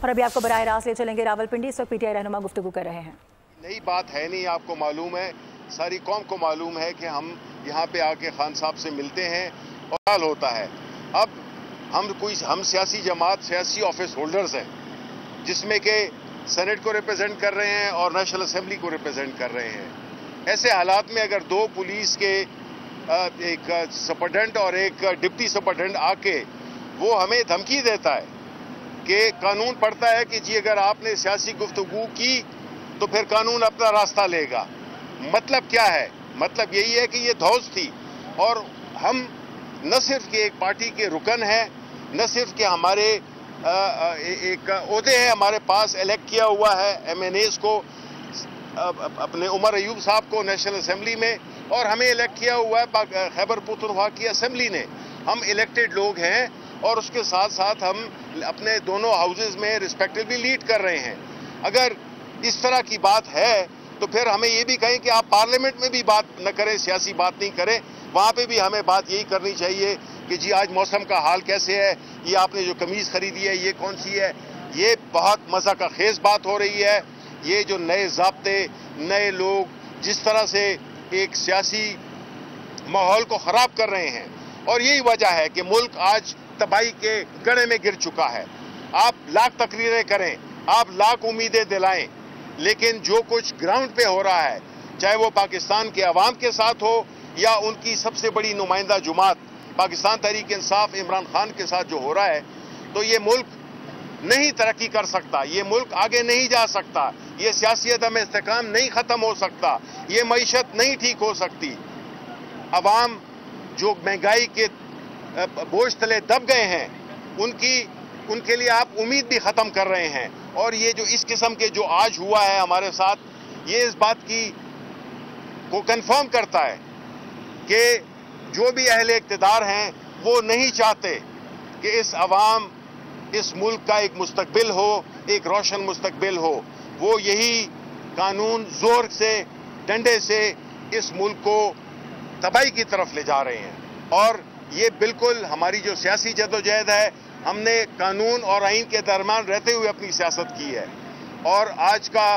और अभी आपको बराह रास्त ले चलेंगे रावलपिंडी। इस वक्त पीटीआई रहनुमा गुफ्तगू कर रहे हैं। नई बात है नहीं, आपको मालूम है, सारी कौम को मालूम है कि हम यहाँ पे आके खान साहब से मिलते हैं और हाल होता है। अब हम सियासी जमात, सियासी ऑफिस होल्डर्स हैं, जिसमें कि सेनेट को रिप्रेजेंट कर रहे हैं और नेशनल असेंबली को रिप्रेजेंट कर रहे हैं। ऐसे हालात में अगर दो पुलिस के एक सुपरडेंट और एक डिप्टी सुपरडेंट आके वो हमें धमकी देता है कि कानून पढ़ता है कि जी अगर आपने सियासी गुफ्तगू की तो फिर कानून अपना रास्ता लेगा। मतलब क्या है? मतलब यही है कि ये धौस थी और हम न सिर्फ कि एक पार्टी के रुकन हैं, न सिर्फ कि हमारे एक ओहदे हैं हमारे पास, इलेक्ट किया हुआ है MNAs को, अपने उमर अयूब साहब को नेशनल असेंबली में, और हमें इलेक्ट किया हुआ है खैबर पख्तूनख्वा की असेंबली ने। हम इलेक्टेड लोग हैं और उसके साथ साथ हम अपने दोनों हाउसेज में रिस्पेक्टिवली लीड कर रहे हैं। अगर इस तरह की बात है तो फिर हमें ये भी कहें कि आप पार्लियामेंट में भी बात न करें, सियासी बात नहीं करें, वहाँ पे भी हमें बात यही करनी चाहिए कि जी आज मौसम का हाल कैसे है, ये आपने जो कमीज खरीदी है ये कौन सी है। ये बहुत मज़ा का खेज बात हो रही है। ये जो नए ज़ाब्ते, नए लोग जिस तरह से एक सियासी माहौल को ख़राब कर रहे हैं, और यही वजह है कि मुल्क आज तबाही के गड्ढे में गिर चुका है। आप लाख तकरीरें करें, आप लाख उम्मीदें दिलाएं, लेकिन जो कुछ ग्राउंड पे हो रहा है, चाहे वो पाकिस्तान के अवाम के साथ हो या उनकी सबसे बड़ी नुमाइंदा जुमात पाकिस्तान तहरीक इंसाफ इमरान खान के साथ जो हो रहा है, तो ये मुल्क नहीं तरक्की कर सकता, ये मुल्क आगे नहीं जा सकता, ये सियासी अदम इस्तेकाम नहीं ख़त्म हो सकता, ये मईशत नहीं ठीक हो सकती। अवाम जो महंगाई के बोझ तले दब गए हैं, उनके लिए आप उम्मीद भी ख़त्म कर रहे हैं। और ये जो इस किस्म के जो आज हुआ है हमारे साथ, ये इस बात को कंफर्म करता है कि जो भी अहले इक़्तिदार हैं वो नहीं चाहते कि इस मुल्क का एक मुस्तकबिल हो, एक रोशन मुस्तकबिल हो। वो यही कानून जोर से, डंडे से इस मुल्क को तबाही की तरफ ले जा रहे हैं। और ये बिल्कुल हमारी जो सियासी जदोजहद है, हमने कानून और आइन के दरमियान रहते हुए अपनी सियासत की है, और आज का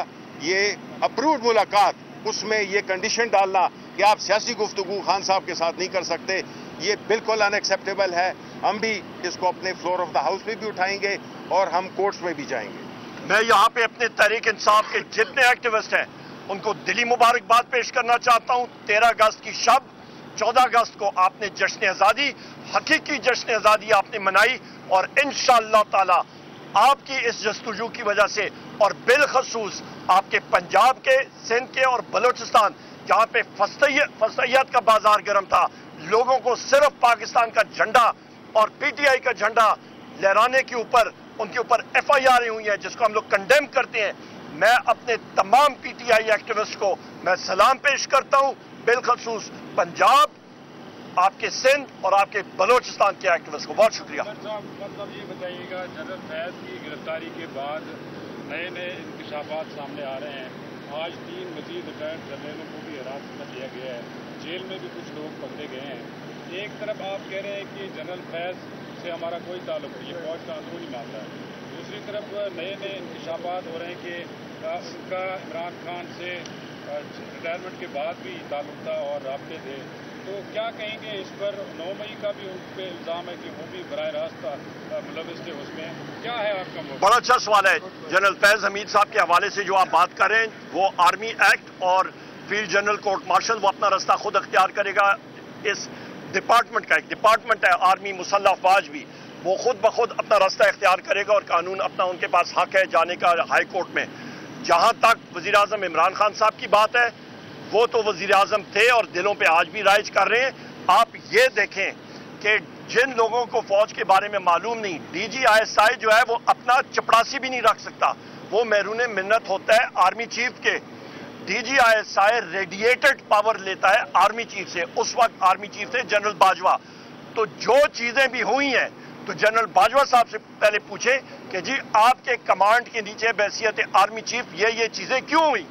ये अप्रूव्ड मुलाकात, उसमें ये कंडीशन डालना कि आप सियासी गुफ्तगू खान साहब के साथ नहीं कर सकते, ये बिल्कुल अनएक्सेप्टेबल है। हम भी इसको अपने फ्लोर ऑफ द हाउस में भी उठाएंगे और हम कोर्ट्स में भी जाएंगे। मैं यहाँ पे अपने तहरीक इंसाफ के जितने एक्टिविस्ट हैं उनको दिली मुबारकबाद पेश करना चाहता हूँ। 13 अगस्त की शब, 14 अगस्त को आपने जश्न आज़ादी, हकीकी जश्न आज़ादी आपने मनाई, और इंशाअल्लाह ताला आपकी इस जस्तुजू की वजह से, और बिलखसूस आपके पंजाब के, सिंध के और बलोचिस्तान, जहाँ पे फसैयत का बाजार गर्म था, लोगों को सिर्फ पाकिस्तान का झंडा और PTI का झंडा लहराने के ऊपर उनके ऊपर FIR हुई हैं, जिसको हम लोग कंडेम करते हैं। मैं अपने तमाम PTI एक्टिविस्ट को मैं सलाम पेश करता हूँ, बिलखसूस पंजाब, आपके सिंध और आपके बलोचिस्तान के एक्टिविस्ट को बहुत शुक्रिया। मतलब ये बताइएगा, जनरल फैज की गिरफ्तारी के बाद नए इंकशाफात सामने आ रहे हैं। आज 3 मजीद रिटायर्ड जनरलों को भी हिरासत में लिया गया है, जेल में भी कुछ लोग पकड़े गए हैं। एक तरफ आप कह रहे हैं कि जनरल फैज से हमारा कोई ताल्लुक नहीं है, फौज का अंदरूनी मामला है। दूसरी तरफ नए इंकशाफात हो रहे हैं कि उनका इमरान खान से रिटायरमेंट के बाद भी ताल्लुक था और राब्ते थे। तो क्या कहेंगे इस पर? 9 मई का भी उन पर इल्ज़ाम है कि वो भी बराह रास्त मुलविस थे उसमें। क्या है आपका मौक़िफ़? बड़ा अच्छा सवाल है। जनरल फैज हमीद साहब के हवाले से जो आप बात कर रहे हैं, वो आर्मी एक्ट और फील्ड जनरल कोर्ट मार्शल, वो अपना रास्ता खुद अख्तियार करेगा। इस डिपार्टमेंट का एक डिपार्टमेंट है आर्मी मुसल्लह अफवाज भी, वो खुद ब खुद अपना रास्ता इख्तियार करेगा और कानून अपना, उनके पास हक है जाने का हाई कोर्ट में। जहां तक वज़ीर आज़म इमरान खान साहब की बात है, वो तो वज़ीर आज़म थे और दिलों पे आज भी राइज कर रहे हैं। आप ये देखें कि जिन लोगों को फौज के बारे में मालूम नहीं, DG ISI जो है वो अपना चपरासी भी नहीं रख सकता, वो महरून मिन्नत होता है आर्मी चीफ के। DG ISI रेडिएटेड पावर लेता है आर्मी चीफ से। उस वक्त आर्मी चीफ थे जनरल बाजवा। तो जो चीजें भी हुई हैं, तो जनरल बाजवा साहब से पहले पूछे कि जी आपके कमांड के नीचे बैसियत आर्मी चीफ ये चीजें क्यों हुई।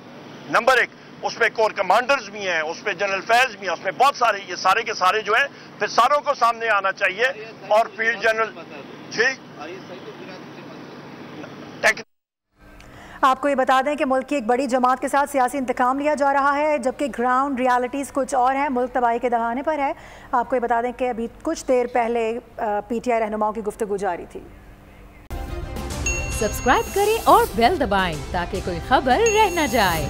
नंबर 1, उसमें कोर कमांडर्स भी हैं, उसमें जनरल फैज भी हैं, उसमें बहुत सारे, ये सारे के सारे जो हैं, फिर सारों को सामने आना चाहिए। और फील्ड जनरल जी آپ کو یہ بتا دیں کہ ملک کی ایک بڑی جماعت کے ساتھ سیاسی انتقام لیا جا رہا ہے، جبکہ گراؤنڈ ریالٹیز کچھ اور ہیں، ملک تباہی کے دہانے پر ہے۔ آپ کو یہ بتا دیں کہ ابھی کچھ دیر پہلے پی ٹی آئی رہنماؤں کی گفتگو جاری تھی۔ سبسکرائب کریں اور بیل دبائیں تاکہ کوئی خبر رہ نہ جائے۔